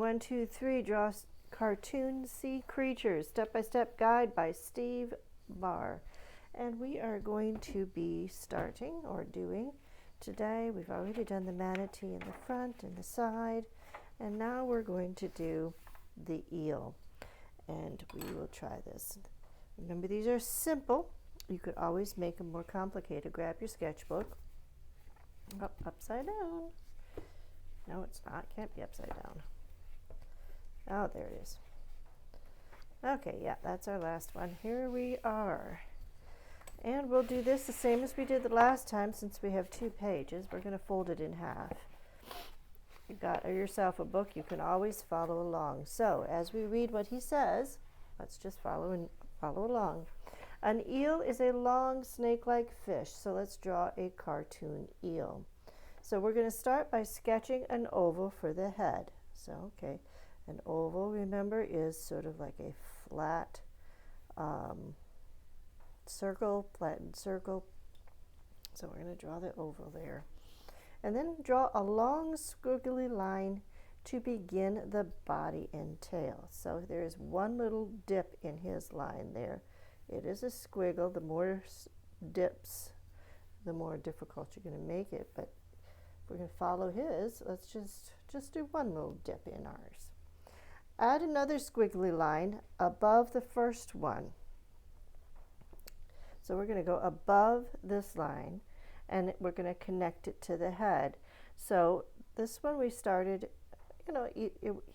1, 2, 3, draw cartoon sea creatures, step-by-step guide by Steve Barr. And we are going to be starting or doing today. We've already done the manatee in the front and the side, and now we're going to do the eel, and we will try this. Remember, these are simple. You could always make them more complicated. Grab your sketchbook. Upside down. No, it's not. Can't be upside down. Oh, there it is. Okay, yeah, that's our last one. Here we are. And we'll do this the same as we did the last time. Since we have 2 pages, we're going to fold it in half. You got yourself a book, you can always follow along. So as we read what he says, let's just follow along. An eel is a long snake-like fish, so let's draw a cartoon eel. So we're going to start by sketching an oval for the head. So, okay, an oval, remember, is sort of like a flat circle, flattened circle. So we're going to draw the oval there. And then draw a long squiggly line to begin the body and tail. So there's one little dip in his line there. It is a squiggle. The more dips, the more difficult you're going to make it. But if we're going to follow his, let's just do one little dip in ours. Add another squiggly line above the first one. So we're going to go above this line, and we're going to connect it to the head. So this one we started,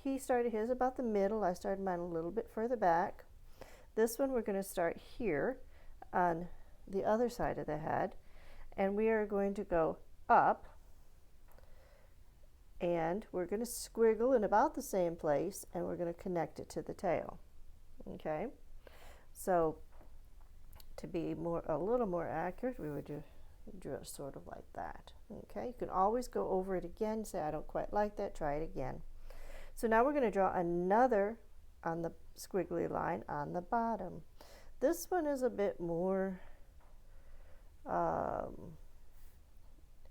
he started his about the middle. I started mine a little bit further back. This one we're going to start here on the other side of the head, and we are going to go up, and we're going to squiggle in about the same place, and we're going to connect it to the tail. Okay, so to be a little more accurate, we would draw sort of like that. Okay, you can always go over it again, say I don't quite like that, try it again. So now we're going to draw another on the squiggly line on the bottom. This one is a bit more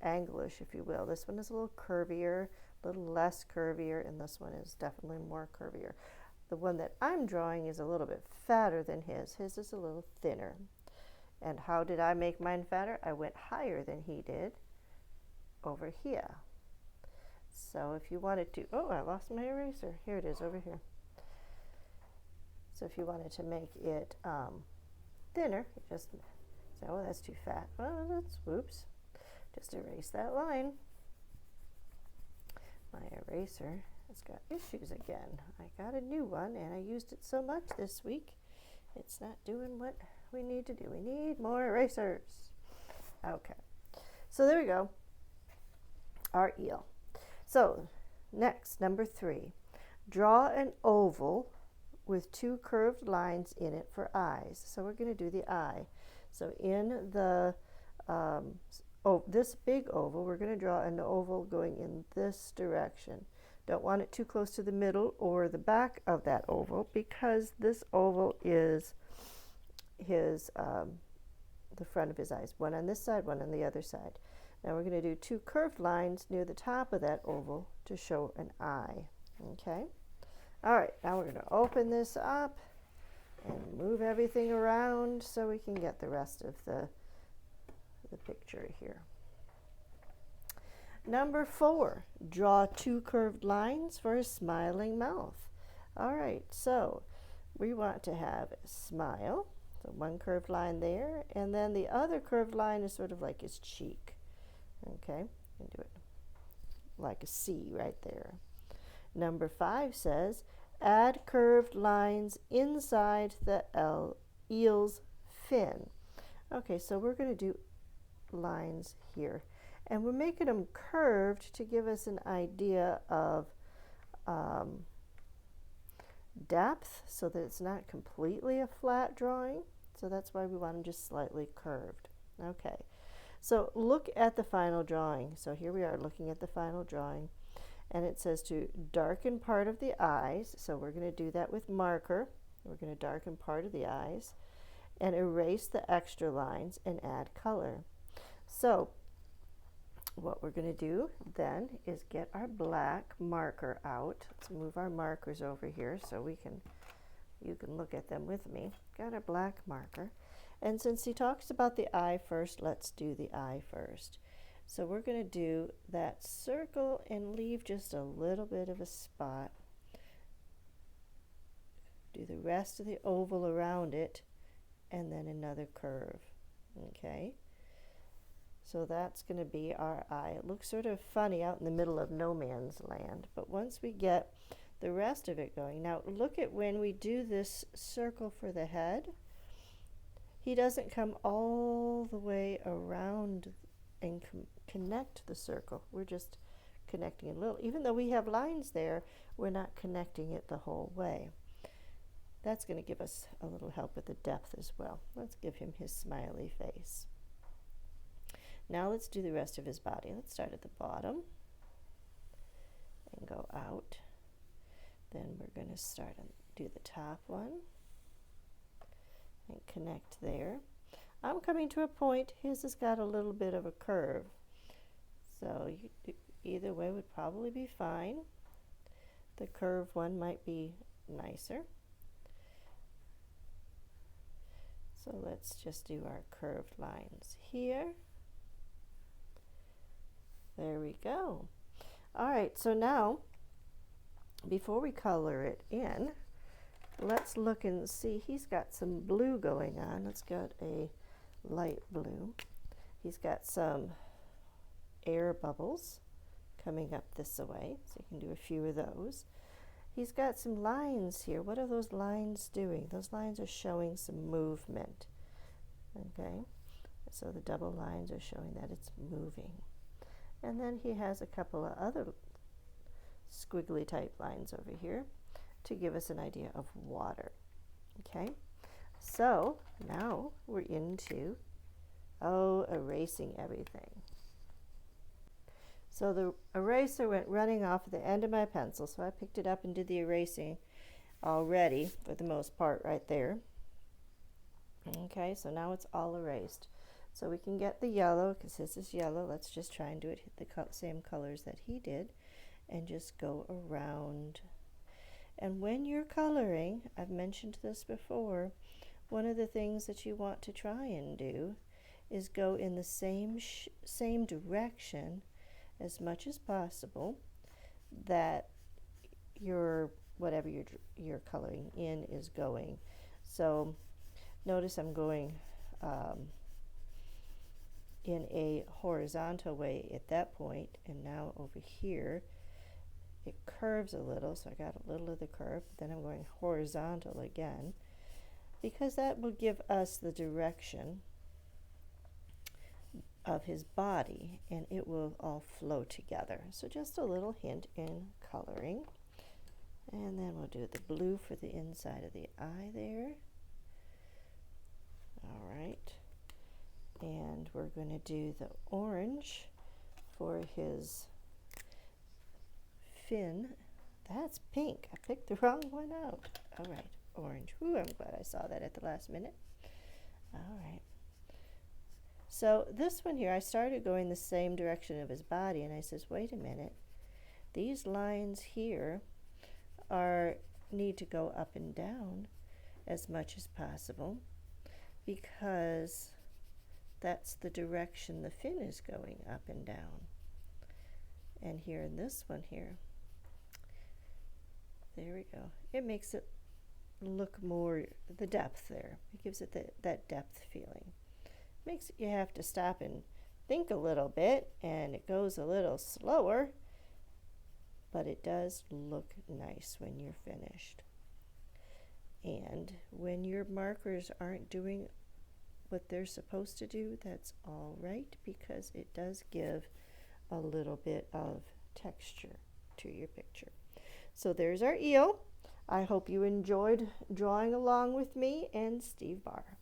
anglish, if you will. This one is a little curvier, a little less curvier, and this one is definitely more curvier. The one that I'm drawing is a little bit fatter than his. His is a little thinner. And how did I make mine fatter? I went higher than he did over here. So if you wanted to, oh, I lost my eraser. Here it is over here. So if you wanted to make it thinner, you just say, oh, that's too fat. Well, that's, whoops, just erase that line. My eraser has got issues again. I got a new one, and I used it so much this week, it's not doing what we need to do. We need more erasers. Okay, so there we go, our eel. So next, number 3, draw an oval with 2 curved lines in it for eyes. So we're going to do the eye. So in the this big oval, we're going to draw an oval going in this direction. Don't want it too close to the middle or the back of that oval, because this oval is his the front of his eyes. One on this side, one on the other side. Now we're going to do 2 curved lines near the top of that oval to show an eye. Okay. All right, now we're going to open this up and move everything around so we can get the rest of the picture here. Number 4, draw 2 curved lines for a smiling mouth. All right, so we want to have a smile, so 1 curved line there, and then the other curved line is sort of like his cheek. Okay, and do it like a C right there. Number 5 says, add curved lines inside the eel's fin. Okay, so we're going to do lines here. And we're making them curved to give us an idea of depth, so that it's not completely a flat drawing. So that's why we want them just slightly curved. Okay, so look at the final drawing. So here we are looking at the final drawing. And it says to darken part of the eyes. So we're going to do that with marker. We're going to darken part of the eyes and erase the extra lines and add color. So what we're going to do then is get our black marker out. Let's move our markers over here so you can look at them with me. Got our black marker. And since he talks about the eye first, let's do the eye first. So we're going to do that circle and leave just a little bit of a spot. Do the rest of the oval around it and then another curve. Okay? So that's going to be our eye. It looks sort of funny out in the middle of no man's land, but once we get the rest of it going. Now look at when we do this circle for the head. He doesn't come all the way around and connect the circle. We're just connecting it a little. Even though we have lines there, we're not connecting it the whole way. That's going to give us a little help with the depth as well. Let's give him his smiley face. Now let's do the rest of his body. Let's start at the bottom and go out. Then we're going to start and do the top one and connect there. I'm coming to a point, his has got a little bit of a curve. So either way would probably be fine. The curved one might be nicer. So let's just do our curved lines here. There we go. All right, so now, before we color it in, let's look and see. He's got some blue going on. Let's get a light blue. He's got some air bubbles coming up this way, so you can do a few of those. He's got some lines here. What are those lines doing? Those lines are showing some movement. Okay, so the double lines are showing that it's moving. And then he has a couple of other squiggly type lines over here to give us an idea of water. Okay, so now we're into erasing everything. So the eraser went running off at the end of my pencil, so I picked it up and did the erasing already for the most part right there. Okay, so now it's all erased. So we can get the yellow, because this is yellow. Let's just try and do it the same colors that he did and just go around. And when you're coloring, I've mentioned this before, one of the things that you want to try and do is go in the same direction as much as possible that whatever you're coloring in is going. So notice I'm going in a horizontal way at that point, and now over here it curves a little, so I got a little of the curve, but then I'm going horizontal again, because that will give us the direction of his body, and it will all flow together. So just a little hint in coloring. And then we'll do the blue for the inside of the eye there. All right. And we're going to do the orange for his fin. That's pink. I picked the wrong one out. All right, orange. Ooh, I'm glad I saw that at the last minute. All right. So this one here, I started going the same direction of his body, and I says, wait a minute. These lines here need to go up and down as much as possible, because that's the direction the fin is going, up and down. And here in this one here, there we go. It makes it look more, the depth there. It gives it that depth feeling. Makes it you have to stop and think a little bit, and it goes a little slower, but it does look nice when you're finished. And when your markers aren't doing what they're supposed to do, that's all right, because it does give a little bit of texture to your picture. So there's our eel. I hope you enjoyed drawing along with me and Steve Barr.